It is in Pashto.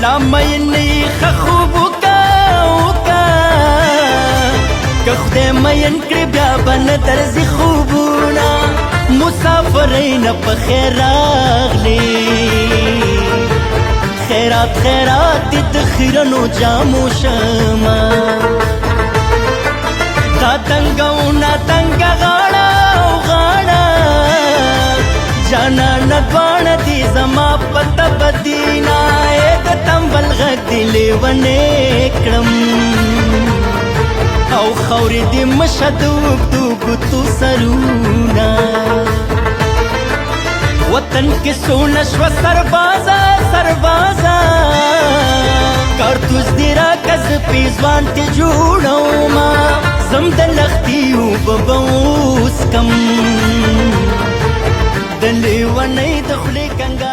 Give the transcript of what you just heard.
لا مینې ښه خوب وکه که خدای مین کړي بیا به نه درځي خوبونه مسافرۍ نه په خیر راغلې خیرات خیرات دې د خیرنو جامو شمه دا تنګه او ناتنګه غاړه او غاړه جانانه دواړه دي زما په تبه دینه د تنبل غږ دې لیونې کړم او خورې دې مشه د اوږدو ګوتو سرونه وطن کې سونه شوه سربازه سربازه کارتوس دې راکه زه پیزوان تې جوړومه زم د لښتي اوبه به وڅکم د لیونۍ د خولې کنګا